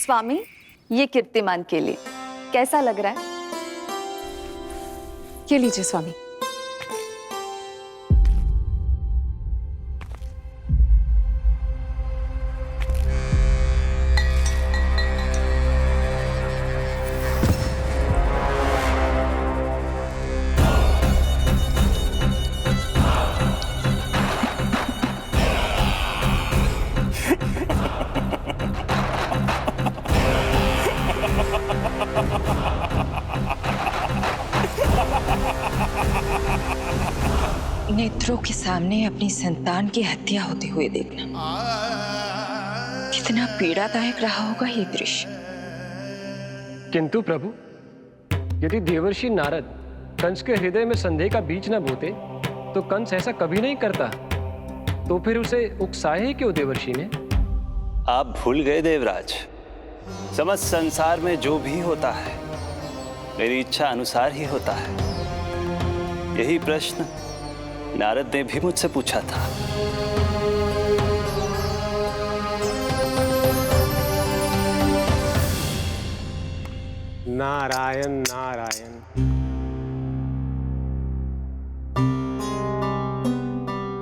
स्वामी, ये कीर्तिमान के लिए कैसा लग रहा है? ये लीजिए स्वामी। नेत्रों के सामने अपनी संतान की हत्या होते हुए देखना कितना पीड़ादायक रहा होगा ये दृश्य। किंतु प्रभु, यदि देवर्षि नारद कंस के हृदय में संदेह का बीज न बोते तो कंस ऐसा कभी नहीं करता। तो फिर उसे उकसाए क्यों देवर्षि ने? आप भूल गए देवराज, समस्त संसार में जो भी होता है मेरी इच्छा अनुसार ही होता है। यही प्रश्न नारद ने भी मुझसे पूछा था। नारायण नारायण।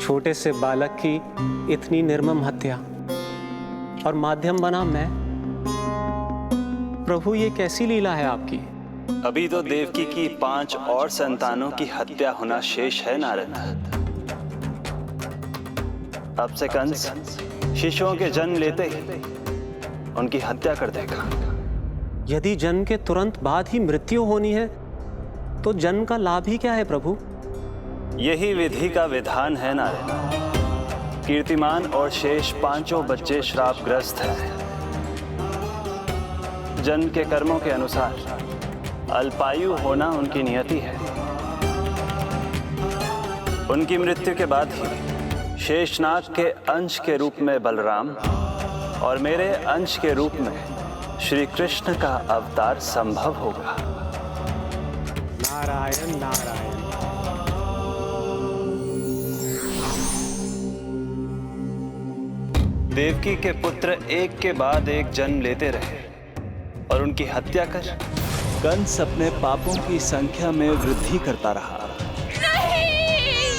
छोटे से बालक की इतनी निर्मम हत्या और माध्यम बना मैं। प्रभु, ये कैसी लीला है आपकी? अभी तो देवकी की 5 और संतानों की हत्या होना शेष है नारद। अब से कंस शिशुओं के जन्म लेते ही उनकी हत्या कर देगा। यदि जन्म के तुरंत बाद ही मृत्यु होनी है तो जन्म का लाभ ही क्या है प्रभु? यही विधि का विधान है नारद। कीर्तिमान और शेष 5 बच्चे श्रापग्रस्त हैं। जन्म के कर्मों के अनुसार अल्पायु होना उनकी नियति है। उनकी मृत्यु के बाद ही शेषनाग के अंश के रूप में बलराम और मेरे अंश के रूप में श्री कृष्ण का अवतार संभव होगा। नारायण नारायण। देवकी के पुत्र एक के बाद एक जन्म लेते रहे और उनकी हत्या कर कंस अपने पापों की संख्या में वृद्धि करता रहा। नहीं!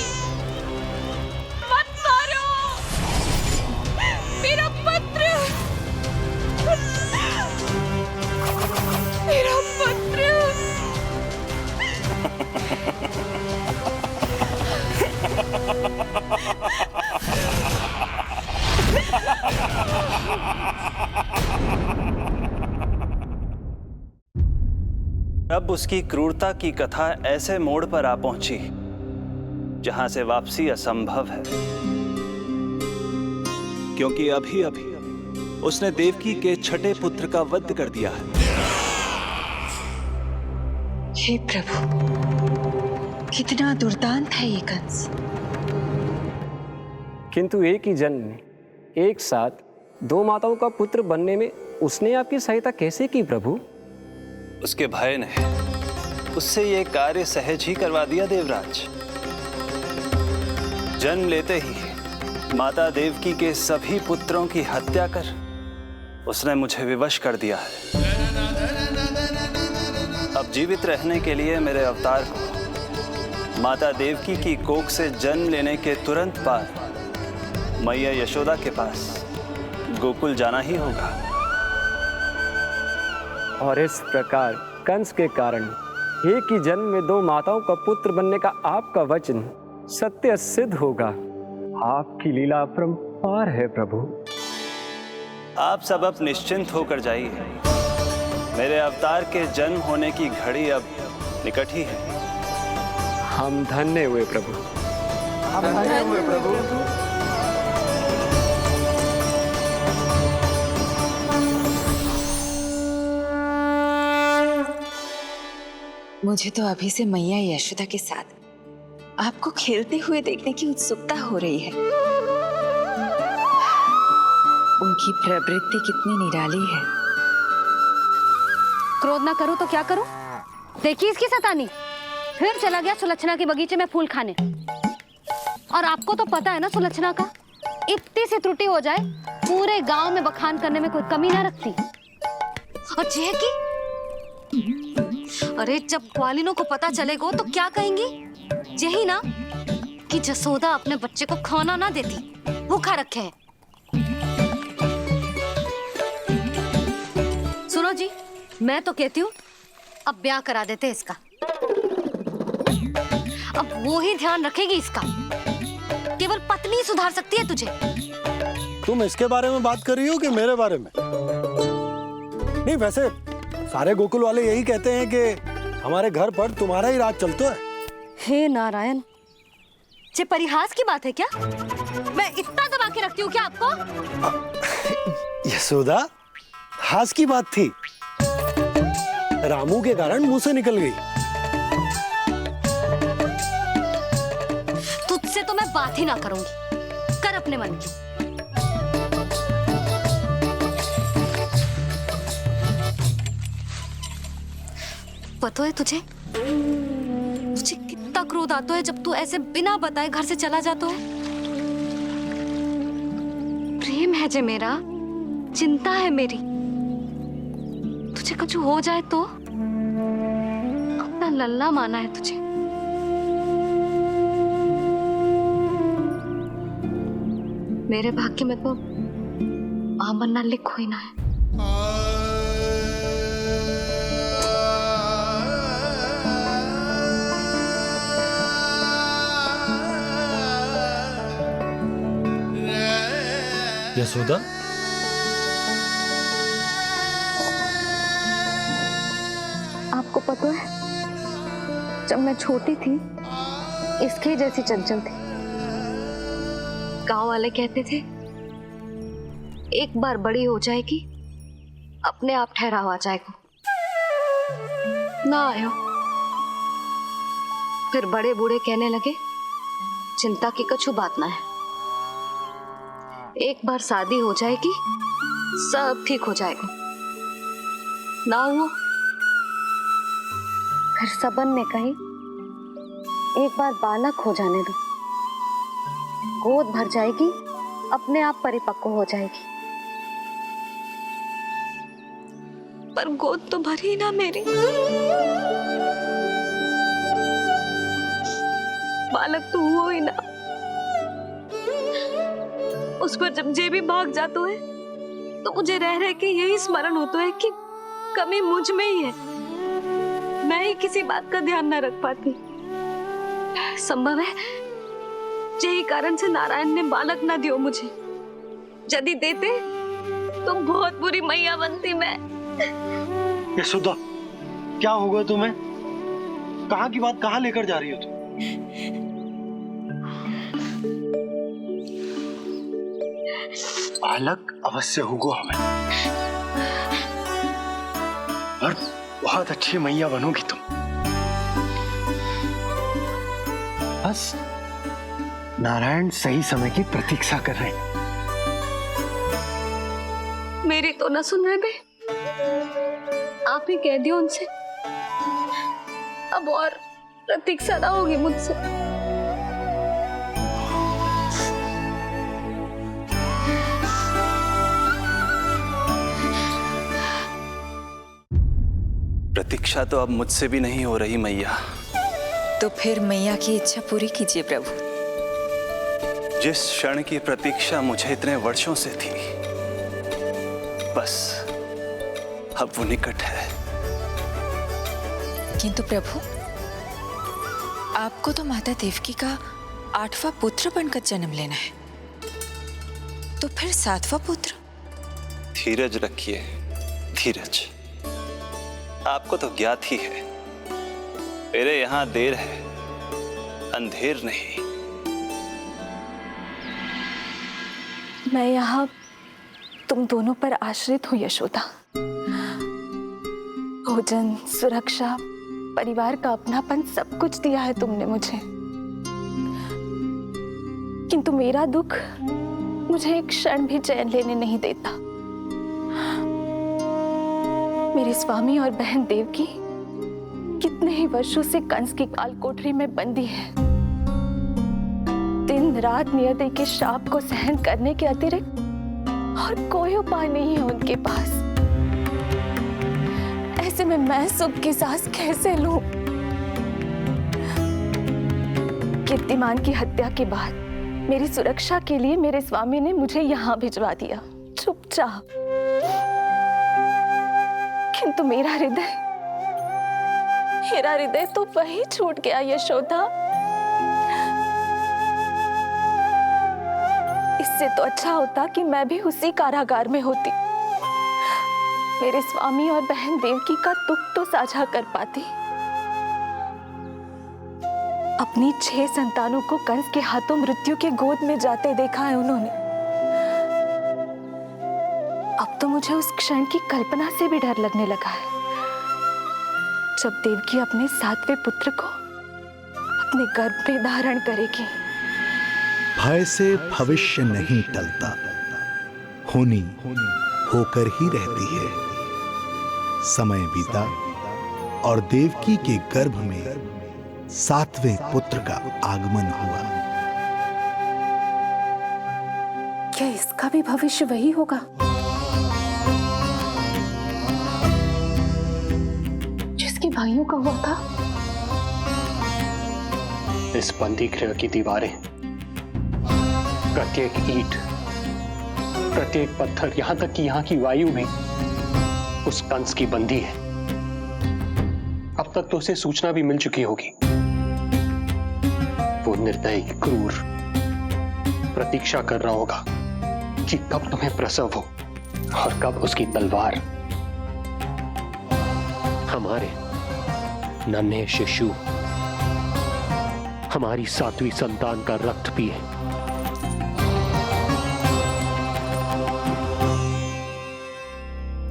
मत मारो! मेरा पुत्र! मेरा पुत्र! अब उसकी क्रूरता की कथा ऐसे मोड़ पर आ पहुंची जहां से वापसी असंभव है, क्योंकि अभी अभी उसने देवकी के छठे पुत्र का वध कर दिया है। हे प्रभु, कितना दुर्दांत है ये कंस। किंतु एक ही जन्म में एक साथ 2 माताओं का पुत्र बनने में उसने आपकी सहायता कैसे की प्रभु? उसके भय ने उससे ये कार्य सहज ही करवा दिया देवराज। जन्म लेते ही माता देवकी के सभी पुत्रों की हत्या कर उसने मुझे विवश कर दिया है। अब जीवित रहने के लिए मेरे अवतार को माता देवकी की कोख से जन्म लेने के तुरंत बाद मैया यशोदा के पास गोकुल जाना ही होगा। और इस प्रकार कंस के कारण एक ही जन्म में 2 माताओं का पुत्र बनने का आपका वचन सत्य सिद्ध होगा। आपकी लीला अपरंपार है प्रभु। आप सब अब निश्चिंत होकर जाइए। मेरे अवतार के जन्म होने की घड़ी अब निकट ही है। हम धन्य हुए प्रभु। हम धन्य हुए प्रभु। मुझे तो अभी से मैया यशोदा के साथ आपको खेलते हुए देखने की उत्सुकता हो रही है। उनकी प्रवृत्ति कितनी निराली है। क्रोध ना करूं तो क्या करूं? देखिए इसकी सतानी, फिर चला गया सुलक्षणा के बगीचे में फूल खाने। और आपको तो पता है ना सुलक्षणा का, इतनी सी त्रुटि हो जाए पूरे गांव में बखान करने में कोई कमी ना रखती। और जे की, अरे जब ग्वालिनों को पता चलेगा तो क्या कहेंगी? यही ना कि जसोदा अपने बच्चे को खाना ना देती, भूखा रखे है। सुनो जी, मैं तो कहती हूँ अब ब्याह करा देते इसका। अब वो ही ध्यान रखेगी इसका। केवल पत्नी सुधार सकती है तुझे। तुम इसके बारे में बात कर रही हो कि मेरे बारे में? नहीं, वैसे सारे गोकुल वाले यही कहते हैं कि हमारे घर पर तुम्हारा ही राज चलता है। हे नारायण, ये परिहास की बात है क्या? मैं इतना दबा के रखती हूँ क्या आपको? यशोदा, हास की बात थी। रामू के कारण मुंह से निकल गई। तुझसे तो मैं बात ही ना करूंगी। कर अपने मन की। पता है तुझे कितना क्रोध आता है जब तू ऐसे बिना बताए घर से चला जाता है? प्रेम है जे मेरा, चिंता है मेरी। तुझे कुछ हो जाए तो अपना लल्ला माना है तुझे। मेरे भाग्य में तो मां बनना लिखो ही ना है। यशोदा, आपको पता है, जब मैं छोटी थी इसके जैसी चंचल थी। गांव वाले कहते थे एक बार बड़ी हो जाएगी अपने आप ठहराव आ जाएगा। ना आयो। फिर बड़े बूढ़े कहने लगे चिंता की कछु बात ना है, एक बार शादी हो जाएगी सब ठीक हो जाएगा। ना हुआ। फिर सबन ने कही एक बार बालक हो जाने दो, गोद भर जाएगी अपने आप परिपक्व हो जाएगी। पर गोद तो भरी ना मेरी। बालक तो हुआ ही ना। उस पर जब जे भी भाग जाता है तो मुझे रह रह के यही स्मरण होता है कि कमी मुझ में ही है। मैं ही किसी बात का ध्यान न रख पाती। संभव है यही कारण से नारायण ने बालक न दियो मुझे। यदि देते तो बहुत बुरी मैया बनती मैं। यशोदा, क्या होगा तुम्हें? कहाँ की बात कहाँ लेकर जा रही हो तुम? बालक अवश्य होगा हमें, और बहुत अच्छी मैया बनोगी तुम। बस नारायण सही समय की प्रतीक्षा कर रहे हैं। मेरी तो न सुन रहे बे। आप ही कह दियो उनसे, अब और प्रतीक्षा ना होगी मुझसे। प्रतीक्षा तो अब मुझसे भी नहीं हो रही मैया। तो फिर मैया की इच्छा पूरी कीजिए प्रभु। जिस क्षण की प्रतीक्षा मुझे इतने वर्षों से थी, बस अब वो निकट है। किंतु प्रभु, आपको तो माता देवकी का 8वां पुत्र बनकर जन्म लेना है, तो फिर 7वां पुत्र? धीरज रखिए, धीरज। आपको तो ज्ञात ही है, मेरे यहां देर है, अंधेर नहीं। मैं यहाँ तुम दोनों पर आश्रित हूँ यशोदा। भोजन, सुरक्षा, परिवार का अपनापन सब कुछ दिया है तुमने मुझे, किंतु मेरा दुख मुझे एक क्षण भी चैन लेने नहीं देता। मेरे स्वामी और बहन देवकी कितने ही वर्षों से कंस की काल कोठरी में बंदी है। दिन रात नियति के शाप को सहन करने के अतिरिक्त और कोई उपाय नहीं है उनके पास। ऐसे में मैं सुख की सांस कैसे लूं? कीर्तिमान की हत्या के बाद मेरी सुरक्षा के लिए मेरे स्वामी ने मुझे यहाँ भिजवा दिया, चुपचाप। किंतु मेरा हृदय तो वही छूट गया यशोदा। इससे तो अच्छा होता कि मैं भी उसी कारागार में होती, मेरे स्वामी और बहन देवकी का दुख तो साझा कर पाती। अपनी 6 संतानों को कंस के हाथों मृत्यु के गोद में जाते देखा है उन्होंने। अब तो मुझे उस क्षण की कल्पना से भी डर लगने लगा है, जब देवकी अपने 7वें पुत्र को अपने गर्भ में धारण करेगी। भय से भविष्य नहीं टलता, होनी होकर ही रहती है। समय बीता और देवकी के गर्भ में 7वें पुत्र का आगमन हुआ। क्या इसका भी भविष्य वही होगा जिसके भाइयों का हुआ था? इस बंदी गृह की दीवारें, प्रत्येक ईंट, प्रत्येक पत्थर, यहां तक कि यहां की वायु भी उस कंस की बंदी है। अब तक तो उसे सूचना भी मिल चुकी होगी। वो निर्दयी, क्रूर प्रतीक्षा कर रहा होगा कि कब तुम्हें प्रसव हो और कब उसकी तलवार हमारे नन्हे शिशु, हमारी 7वीं संतान का रक्त पिए।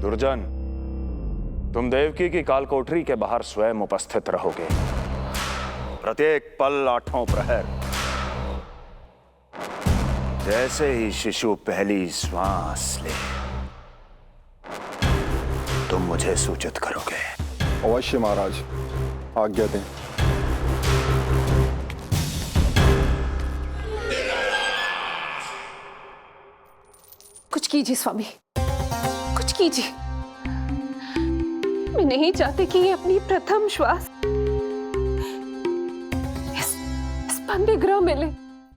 दुर्जन, तुम देवकी की कालकोठरी के बाहर स्वयं उपस्थित रहोगे, प्रत्येक पल 8 प्रहर। जैसे ही शिशु पहली श्वास ले, तुम मुझे सूचित करोगे। अवश्य महाराज, आज्ञा दें। कुछ कीजिए स्वामी, कुछ कीजिए। मैं नहीं चाहती कि ये अपनी प्रथम श्वास इस बंदी गृह में ले।